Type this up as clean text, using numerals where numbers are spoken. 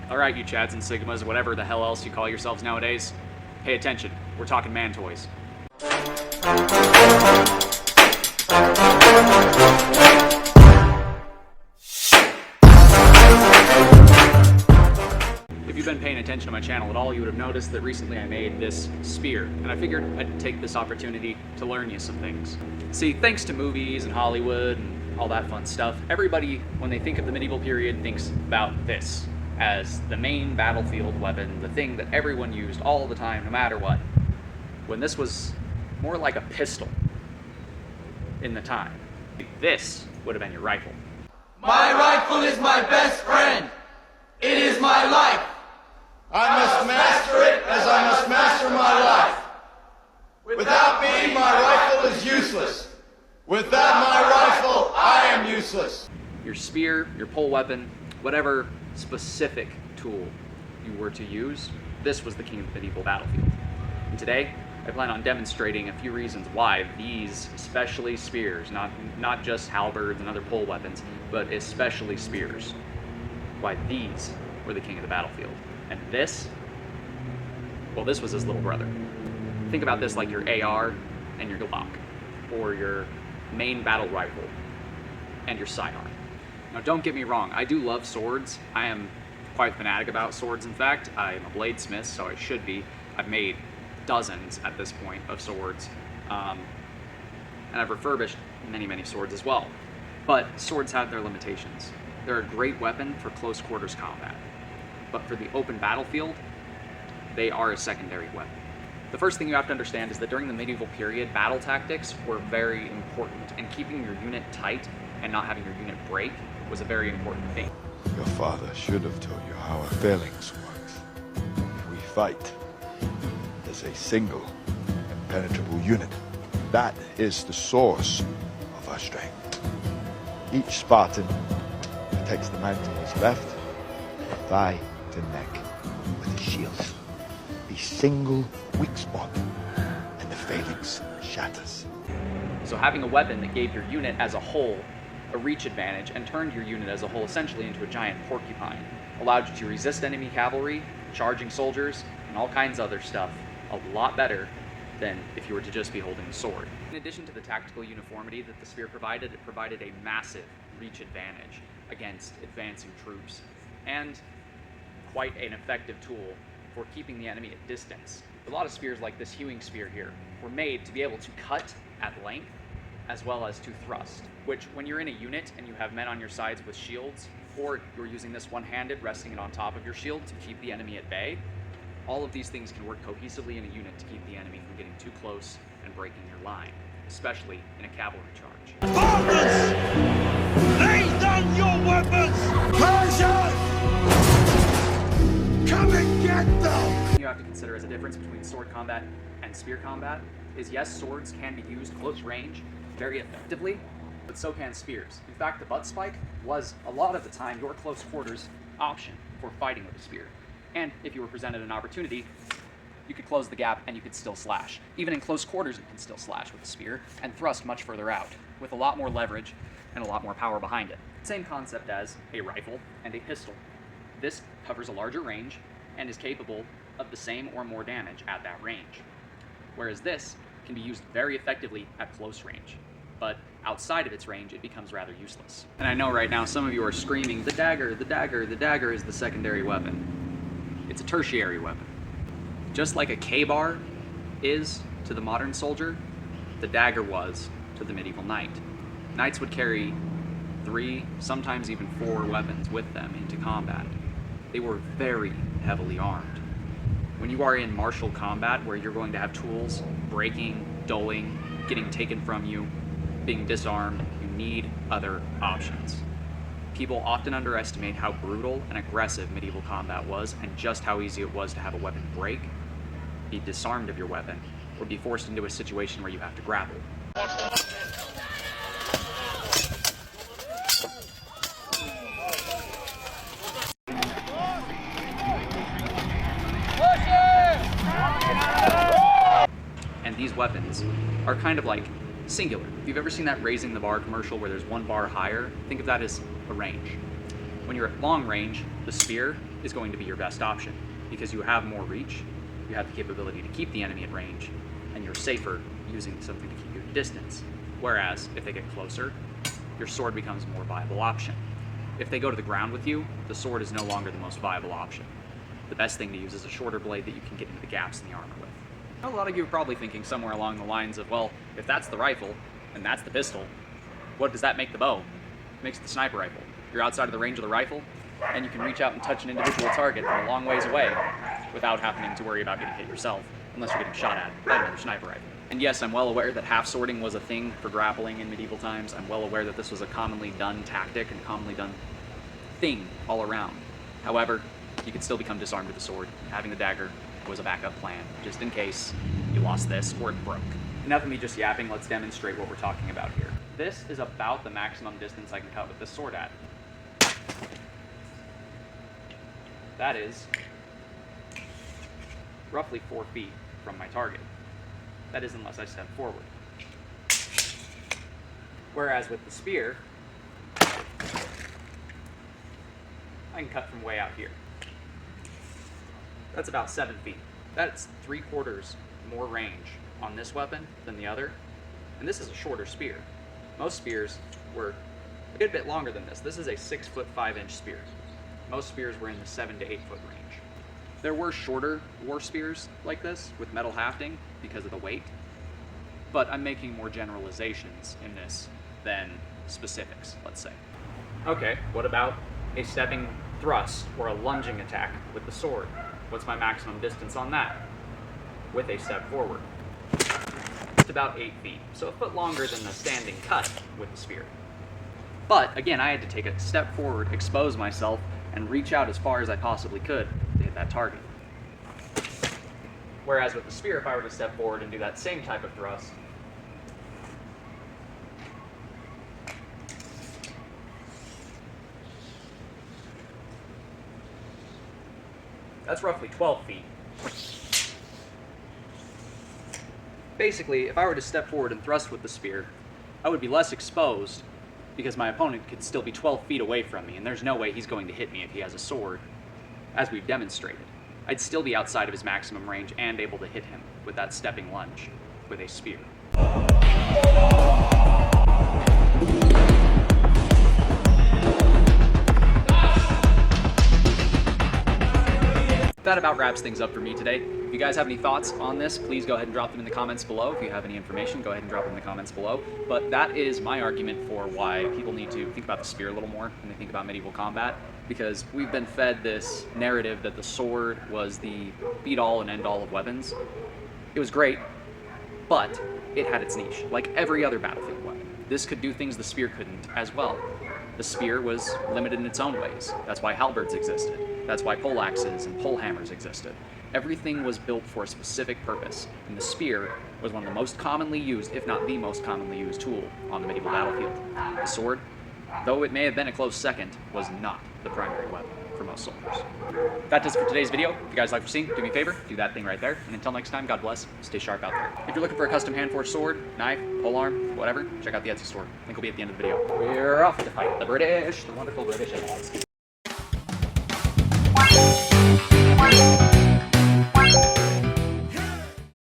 Alright, you Chads and Sigmas, whatever the hell else you call yourselves nowadays, pay attention. We're talking man toys. If you've been paying attention to my channel at all, you would have noticed that recently I made this spear, and I figured I'd take this opportunity to learn you some things. See, thanks to movies and Hollywood and all that fun stuff, everybody, when they think of the medieval period, thinks about this as the main battlefield weapon, the thing that everyone used all the time, no matter what. When this was more like a pistol in the time. This would have been your rifle. My rifle is my best friend. It is my life. I must master it as I must master my life. Without me, my rifle is useless. Without my rifle, I am useless. Your spear, your pole weapon, whatever specific tool you were to use, this was the king of the medieval battlefield. And today, I plan on demonstrating a few reasons why these, especially spears, not just halberds and other pole weapons, but especially spears, why these were the king of the battlefield. And this, well, this was his little brother. Think about this like your AR and your Glock, or your main battle rifle and your sidearm. Now, don't get me wrong, I do love swords. I am quite fanatic about swords, in fact. I am a bladesmith, so I should be. I've made dozens at this point of swords, and I've refurbished many swords as well. But swords have their limitations. They're a great weapon for close quarters combat, but for the open battlefield, they are a secondary weapon. The first thing you have to understand is that during the medieval period, battle tactics were very important, and keeping your unit tight and not having your unit break was a very important thing. Your father should have told you how our phalanx works. We fight as a single, impenetrable unit. That is the source of our strength. Each Spartan protects the man to his left, thigh to neck, with a shield. A single weak spot, and the phalanx shatters. So having a weapon that gave your unit as a whole a reach advantage and turned your unit as a whole essentially into a giant porcupine allowed you to resist enemy cavalry, charging soldiers, and all kinds of other stuff a lot better than if you were to just be holding a sword. In addition to the tactical uniformity that the spear provided, it provided a massive reach advantage against advancing troops, and quite an effective tool for keeping the enemy at distance. A lot of spears like this hewing spear here were made to be able to cut at length as well as to thrust, which when you're in a unit and you have men on your sides with shields, or you're using this one-handed, resting it on top of your shield to keep the enemy at bay, all of these things can work cohesively in a unit to keep the enemy from getting too close and breaking your line, especially in a cavalry charge. Spartans! Lay down your weapons! Persians! Come and get them! You have to consider as a difference between sword combat and spear combat is, yes, swords can be used close range very effectively, but so can spears. In fact, the butt spike was a lot of the time your close quarters option for fighting with a spear. And if you were presented an opportunity, you could close the gap and you could still slash. Even in close quarters, you can still slash with a spear and thrust much further out, with a lot more leverage and a lot more power behind it. Same concept as a rifle and a pistol. This covers a larger range and is capable of the same or more damage at that range. Whereas this can be used very effectively at close range, but outside of its range, it becomes rather useless. And I know right now some of you are screaming, the dagger, the dagger, the dagger is the secondary weapon. It's a tertiary weapon. Just like a K-bar is to the modern soldier, the dagger was to the medieval knight. Knights would carry 3, sometimes even 4 weapons with them into combat. They were very heavily armed. When you are in martial combat, where you're going to have tools breaking, dulling, getting taken from you, being disarmed, you need other options. People often underestimate how brutal and aggressive medieval combat was, and just how easy it was to have a weapon break, be disarmed of your weapon, or be forced into a situation where you have to grapple. And these weapons are kind of like singular. If you've ever seen that Raising the Bar commercial where there's one bar higher, think of that as a range. When you're at long range, the spear is going to be your best option, because you have more reach, you have the capability to keep the enemy at range, and you're safer using something to keep you at distance. Whereas, if they get closer, your sword becomes a more viable option. If they go to the ground with you, the sword is no longer the most viable option. The best thing to use is a shorter blade that you can get into the gaps in the armor with. A lot of you are probably thinking somewhere along the lines of, well, if that's the rifle, and that's the pistol, what does that make the bow? It makes it the sniper rifle. You're outside of the range of the rifle, and you can reach out and touch an individual target from a long ways away without having to worry about getting hit yourself, unless you're getting shot at by another sniper rifle. And yes, I'm well aware that half-swording was a thing for grappling in medieval times. I'm well aware that this was a commonly done tactic and commonly done thing all around. However, you could still become disarmed with a sword. Having the dagger was a backup plan, just in case you lost this or it broke. Enough of me just yapping, let's demonstrate what we're talking about here. This is about the maximum distance I can cut with this sword at. That is roughly 4 feet from my target. That is unless I step forward. Whereas with the spear, I can cut from way out here. That's about 7 feet. That's 3/4 more range on this weapon than the other. And this is a shorter spear. Most spears were a good bit longer than this. This is a 6-foot 5-inch spear. Most spears were in the 7 to 8 foot range. There were shorter war spears like this with metal hafting because of the weight, but I'm making more generalizations in this than specifics, let's say. Okay, what about a stepping thrust or a lunging attack with the sword? What's my maximum distance on that with a step forward? It's about 8 feet, so a foot longer than the standing cut with the spear. But again, I had to take a step forward, expose myself, and reach out as far as I possibly could to hit that target. Whereas with the spear, if I were to step forward and do that same type of thrust, that's roughly 12 feet. Basically, if I were to step forward and thrust with the spear, I would be less exposed because my opponent could still be 12 feet away from me, and there's no way he's going to hit me if he has a sword, as we've demonstrated. I'd still be outside of his maximum range and able to hit him with that stepping lunge with a spear. That about wraps things up for me today. If you guys have any thoughts on this, please go ahead and drop them in the comments below. If you have any information, go ahead and drop them in the comments below. But that is my argument for why people need to think about the spear a little more when they think about medieval combat, because we've been fed this narrative that the sword was the beat-all and end-all of weapons. It was great, but it had its niche, like every other battlefield weapon. This could do things the spear couldn't as well. The spear was limited in its own ways. That's why halberds existed. That's why poleaxes and polehammers existed. Everything was built for a specific purpose, and the spear was one of the most commonly used, if not the most commonly used tool on the medieval battlefield. The sword, though it may have been a close second, was not the primary weapon for most soldiers. That does it for today's video. If you guys like what you've seen, do me a favor, do that thing right there. And until next time, God bless, stay sharp out there. If you're looking for a custom hand-forged sword, knife, polearm, whatever, check out the Etsy store. Link will be at the end of the video. We're off to fight the British, the wonderful British Allies.